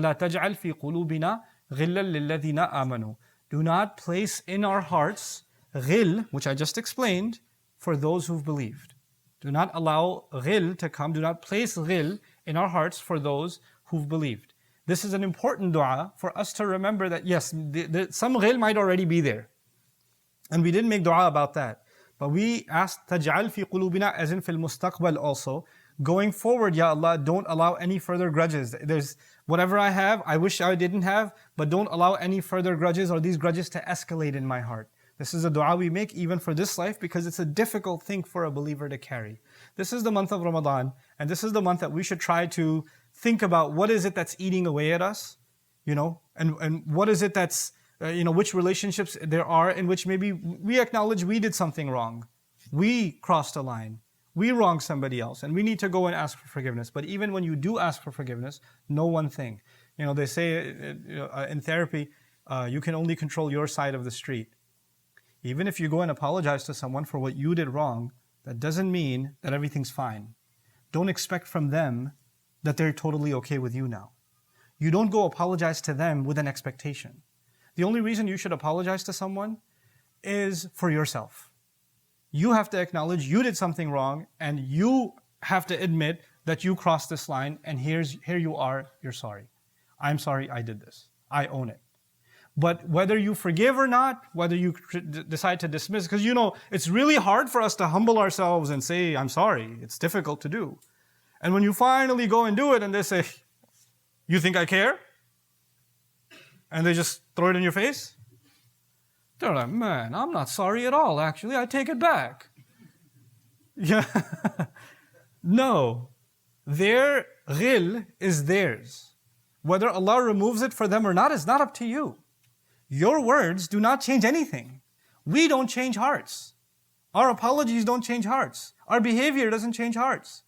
وَلَا تَجْعَلْ فِي قُلُوبِنَا غِلًّا لِلَّذِينَ آمَنُوا. Do not place in our hearts ghil, which I just explained, for those who've believed. Do not allow ghil to come. Do not place ghil in our hearts for those who've believed. This is an important dua for us to remember that yes, some ghil might already be there. And we didn't make dua about that. But we asked تَجْعَلْ فِي قُلُوبِنَا as in fil mustaqbal also. Going forward, Ya Allah, don't allow any further grudges. There's whatever I have, I wish I didn't have, but don't allow any further grudges or these grudges to escalate in my heart. This is a dua we make even for this life because it's a difficult thing for a believer to carry. This is the month of Ramadan, and this is the month that we should try to think about what is it that's eating away at us, and what is it that's, which relationships there are in which maybe we acknowledge we did something wrong. We crossed a line. We wronged somebody else, and we need to go and ask for forgiveness. But even when you do ask for forgiveness, know one thing. They say in therapy, you can only control your side of the street. Even if you go and apologize to someone for what you did wrong, that doesn't mean that everything's fine. Don't expect from them that they're totally okay with you now. You don't go apologize to them with an expectation. The only reason you should apologize to someone is for yourself. You have to acknowledge you did something wrong, and you have to admit that you crossed this line, and here you are, you're sorry. I'm sorry I did this. I own it. But whether you forgive or not, whether you decide to dismiss, because it's really hard for us to humble ourselves and say, I'm sorry. It's difficult to do. And when you finally go and do it and they say, you think I care? And they just throw it in your face? They're like, man, I'm not sorry at all, actually. I take it back. Yeah. No. Their ghil is theirs. Whether Allah removes it for them or not is not up to you. Your words do not change anything. We don't change hearts. Our apologies don't change hearts. Our behavior doesn't change hearts.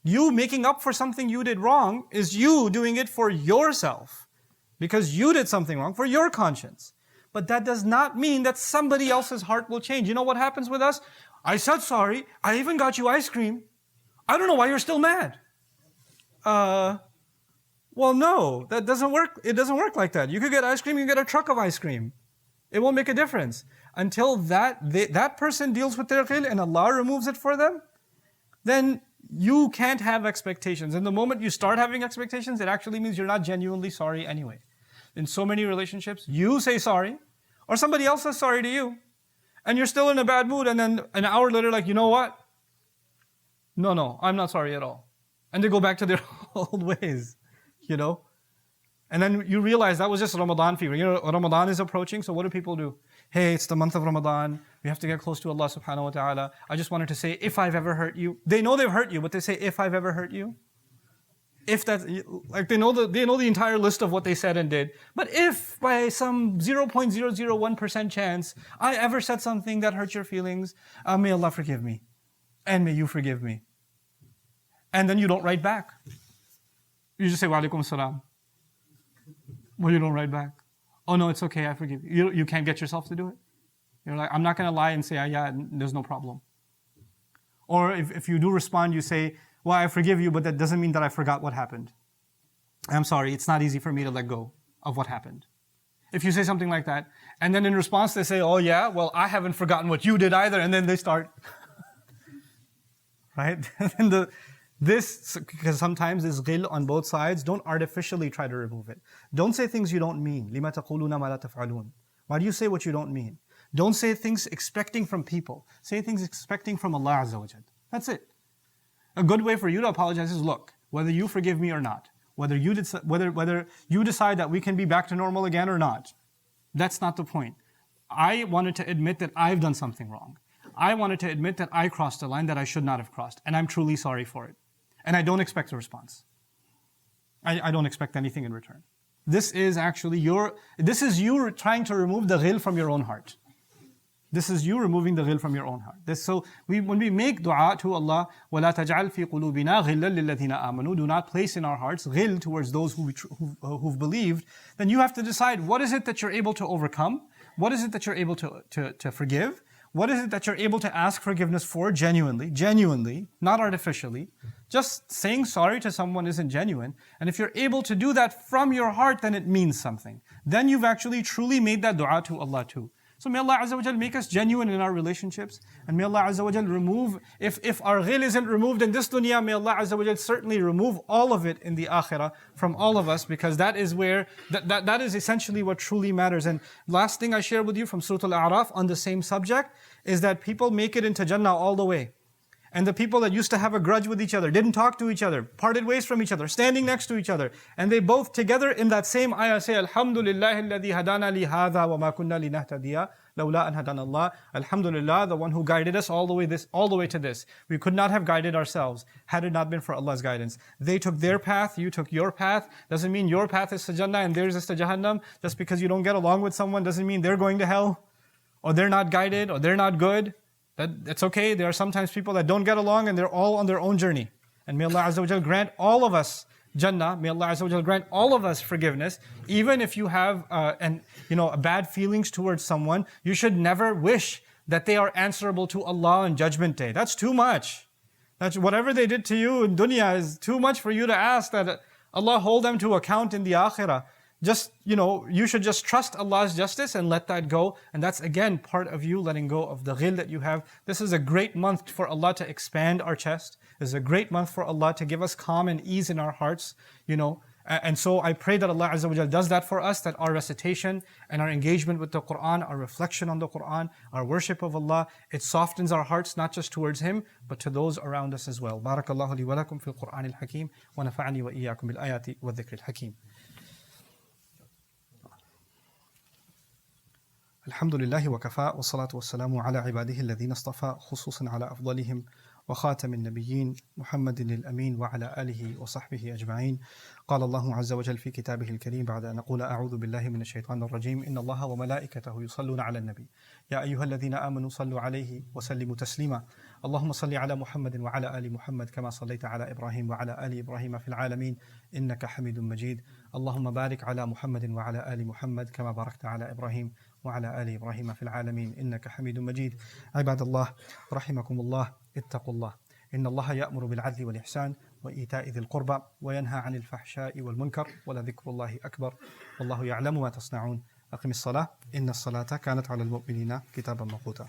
You making up for something you did wrong is you doing it for yourself. Because you did something wrong for your conscience. But that does not mean that somebody else's heart will change. You know what happens with us? I said sorry. I even got you ice cream. I don't know why you're still mad. Well, no, that doesn't work. It doesn't work like that. You could get ice cream, you get a truck of ice cream. It won't make a difference. Until that person deals with their ghil and Allah removes it for them, then you can't have expectations. And the moment you start having expectations, it actually means you're not genuinely sorry anyway. In so many relationships, you say sorry, or somebody else says sorry to you, and you're still in a bad mood, and then an hour later, like, you know what? No, I'm not sorry at all. And they go back to their old ways, And then you realize that was just Ramadan fever. Ramadan is approaching, so what do people do? Hey, it's the month of Ramadan. We have to get close to Allah subhanahu wa ta'ala. I just wanted to say, if I've ever hurt you. They know they've hurt you, but they say, if I've ever hurt you. If that, like they know the entire list of what they said and did. But if by some 0.001% chance I ever said something that hurt your feelings, may Allah forgive me. And may you forgive me. And then you don't write back. You just say, wa alaikum salam. Well, you don't write back. Oh no, it's okay, I forgive you. You can't get yourself to do it. You're like, I'm not going to lie and say, yeah, there's no problem. Or if you do respond, you say, well, I forgive you, but that doesn't mean that I forgot what happened. I'm sorry, it's not easy for me to let go of what happened. If you say something like that, and then in response they say, oh yeah, well, I haven't forgotten what you did either, and then they start, right? Because sometimes there's ghil on both sides, don't artificially try to remove it. Don't say things you don't mean. لِمَا تَقُولُونَ مَا لَا تَفْعَلُونَ. Why do you say what you don't mean? Don't say things expecting from people. Say things expecting from Allah Azza wa Jal. That's it. A good way for you to apologize is, look, whether you forgive me or not, whether you decide that we can be back to normal again or not, that's not the point. I wanted to admit that I've done something wrong. I wanted to admit that I crossed a line that I should not have crossed, and I'm truly sorry for it. And I don't expect a response. I don't expect anything in return. This is you trying to remove the ghil from your own heart. This is you removing the ghil from your own heart. When we make dua to Allah, وَلَا تَجْعَلْ فِي قُلُوبِنَا غِلًّا لِلَّذِينَ آمَنُوا, do not place in our hearts ghil towards those who've believed, then you have to decide what is it that you're able to overcome, what is it that you're able to forgive, What is it that you're able to ask forgiveness for genuinely, not artificially? Just saying sorry to someone isn't genuine. And if you're able to do that from your heart, then it means something. Then you've actually truly made that dua to Allah too. So may Allah Azza wa Jal make us genuine in our relationships. And may Allah Azza wa Jal remove, if our ghil isn't removed in this dunya, may Allah Azza wa Jal certainly remove all of it in the akhirah from all of us, because that is where, that is essentially what truly matters. And last thing I share with you from Surah Al-A'raf on the same subject is that people make it into Jannah all the way. And the people that used to have a grudge with each other, didn't talk to each other, parted ways from each other, standing next to each other, and they both together in that same ayah say, Alhamdulillah alladhi hadana li hadha wa ma kunna linahtadiya lawla an hadana Allah. Alhamdulillah, the one who guided us all the way to this. We could not have guided ourselves had it not been for Allah's guidance. They took their path, you took your path. Doesn't mean your path is to Jannah and theirs is to Jahannam. Just because you don't get along with someone doesn't mean they're going to hell, or they're not guided, or they're not good. That's okay. There are sometimes people that don't get along and they're all on their own journey. And may Allah Azza wa Jal grant all of us Jannah. May Allah Azza wa Jal grant all of us forgiveness. Even if you have bad feelings towards someone, you should never wish that they are answerable to Allah on Judgment Day. That's too much. That's whatever they did to you in dunya is too much for you to ask that Allah hold them to account in the akhirah. Just, you should just trust Allah's justice and let that go. And that's again part of you letting go of the ghil that you have. This is a great month for Allah to expand our chest. This is a great month for Allah to give us calm and ease in our hearts, And so I pray that Allah Azza wa Jal does that for us, that our recitation and our engagement with the Quran, our reflection on the Quran, our worship of Allah, it softens our hearts not just towards Him, but to those around us as well. Barakallahu li wa lakum fil Quran al-Hakim wa nafa'ani wa iyyakum bil ayati wa dhikr al-Hakim. الحمد لله وكفى والصلاة والسلام على عباده الذين اصطفى خصوصا على أفضلهم وخاتم النبيين محمد الأمين وعلى آله وصحبه أجمعين. قال الله عز وجل في كتابه الكريم بعد أن نقول أعوذ بالله من الشيطان الرجيم إن الله وملائكته يصلون على النبي يا أيها الذين آمنوا صلوا عليه وسلموا تسليما اللهم صل على محمد وعلى آل محمد كما صليت على إبراهيم وعلى آل إبراهيم في العالمين إنك حميد مجيد اللهم بارك على محمد وعلى آل محمد كما باركت على إبراهيم وعلى آل إبراهيم في العالمين إنك حميد مجيد. عباد الله رحمكم الله اتقوا الله إن الله يأمر بالعدل والإحسان وإيتاء ذي القربى وينهى عن الفحشاء والمنكر ولذكر الله أكبر والله يعلم ما تصنعون. أقم الصلاة إن الصلاة كانت على المؤمنين كتابا موقوتا.